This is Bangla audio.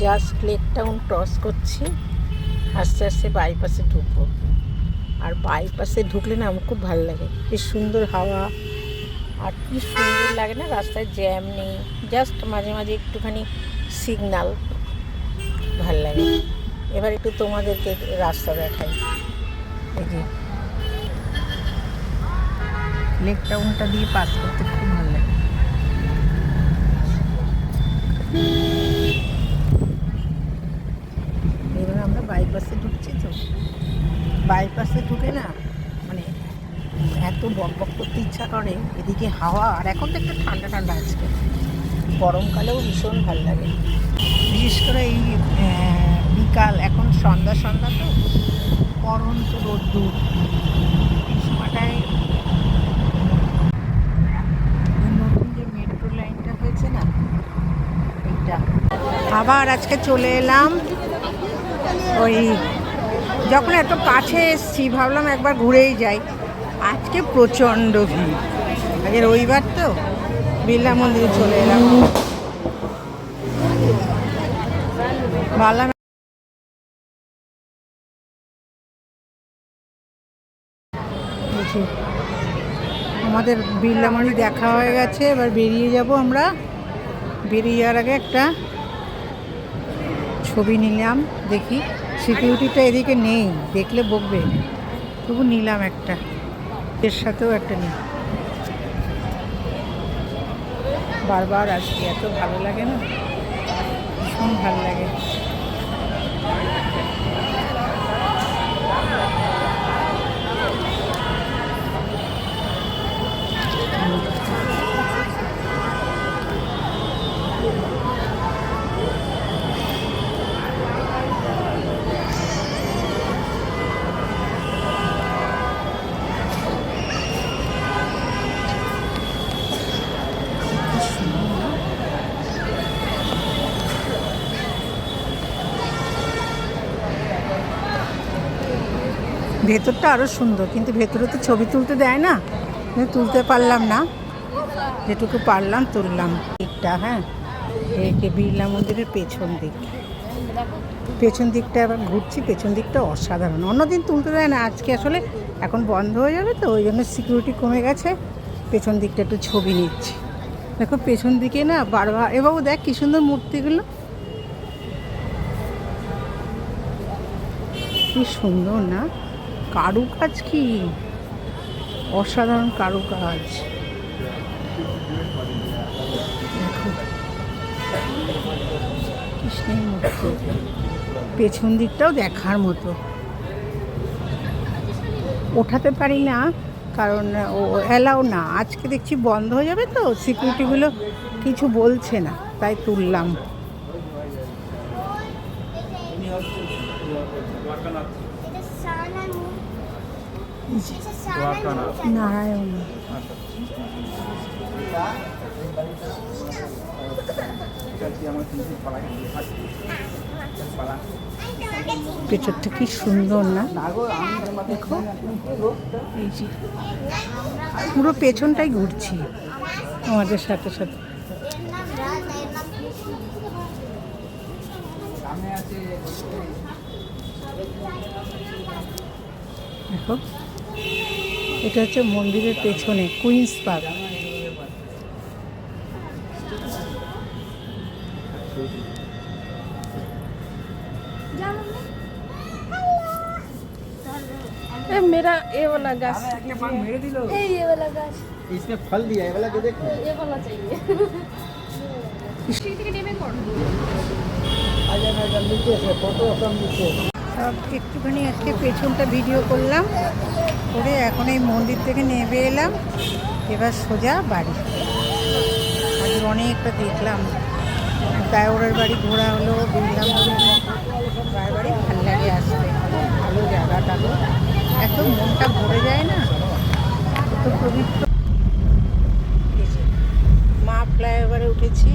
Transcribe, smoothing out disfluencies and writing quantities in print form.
জাস্ট লেক টাউন ক্রস করছি, আস্তে আস্তে বাইপাসে ঢুকবো। আর বাইপাসে ঢুকলে না আমার খুব ভালো লাগে, বেশ সুন্দর হাওয়া, আর কি সুন্দর লাগে না, রাস্তায় জ্যাম নেই, জাস্ট মাঝে মাঝে একটুখানি সিগনাল, ভাল লাগে। এবার একটু তোমাদেরকে রাস্তা দেখাই। এই যে লেক টাউনটা দিয়ে পাস করতে খুব ভালো লাগে। এবার আমরা বাইপাসে ঢুকছি, তো বাইপাসে ঢুকে না মানে এত বকবক করতে ইচ্ছা করে, এদিকে হাওয়া, আর এখন তো একটু ঠান্ডা ঠান্ডা আজকে, গরমকালেও ভীষণ ভালো লাগে। বিশেষ করে এই বিকাল, এখন সন্ধ্যা সন্ধ্যা তো পরন্ত রোদ্দুর, এই সময়টায় নতুন যে মেট্রো লাইনটা হয়েছে না, এইটা আবার আজকে চলে এলাম। ওই যখন এত কাছে এসছি ভাবলাম একবার ঘুরেই যাই। আজকে প্রচণ্ড ভিড়, আজকে রবিবার তো, বিড়লা মন্দিরে চলে এলাম। ভাবলাম আমাদের বিড়লা মন্দির দেখা হয়ে গেছে, এবার বেরিয়ে যাব আমরা। বেরিয়ে যাওয়ার আগে একটা ছবি নিলাম, দেখি সিকিউরিটিটা এদিকে নেই, দেখলে বকবে, তবু নিলাম একটা, এর সাথেও একটা নিই। বারবার আসছি, এত ভালো লাগে না, ভীষণ ভালো লাগে। ভেতরটা আরও সুন্দর, কিন্তু ভেতরে তো ছবি তুলতে দেয় না, তুলতে পারলাম না, যেটুকু পারলাম তুললাম। দিকটা, হ্যাঁ, একে বিড়লা মন্দিরের পেছন দিক, পেছন দিকটা আবার ঘুরছি, পেছন দিকটা অসাধারণ। অন্যদিন তুলতে দেয় না, আজকে আসলে এখন বন্ধ হয়ে যাবে তো, ওই জন্য সিকিউরিটি কমে গেছে, পেছন দিকটা একটু ছবি নিচ্ছি। দেখো পেছন দিকে না বারবার, এবাবু দেখ কী সুন্দর মূর্তিগুলো, কি সুন্দর না, কারুকাজ কি অসাধারণ কারুকাজ। কৃষ্ণের মূর্তি, পেছন দিকটাও দেখার মতো। ওঠাতে পারি না কারণ ও অ্যালাউ না, আজকে দেখছি বন্ধ হয়ে যাবে তো, সিকিউরিটিগুলো কিছু বলছে না, তাই তুললাম। নারায়ণ পেছরটা কি সুন্দর না, দেখো এই যে পুরো পেছনটাই ঘুরছি আমাদের সাথে সাথে। দেখো এটা হচ্ছে মন্দিরের পেছনে কুইন্স পার্ক। मेरा ये वाला गाछ, ये वाला गाछ, इसमें फल दिया है, वाला जो देखो ये वाला चाहिए। সব একটুখানি আজকে পেছনটা ভিডিও করলাম, করে এখন এই মন্দির থেকে নেমে এলাম, এবার সোজা বাড়ি। আজ অনেকটা দেখলাম, দায়রের বাড়ি ঘোরা হলো, বিড়লা মন্দির, গায়ের বাড়ি ভালো লাগে আসতে, ভালো জায়গাটা, এত মনটা ভরে যায় না, এত পবিত্র। মা ফ্লাইওভারে উঠেছি।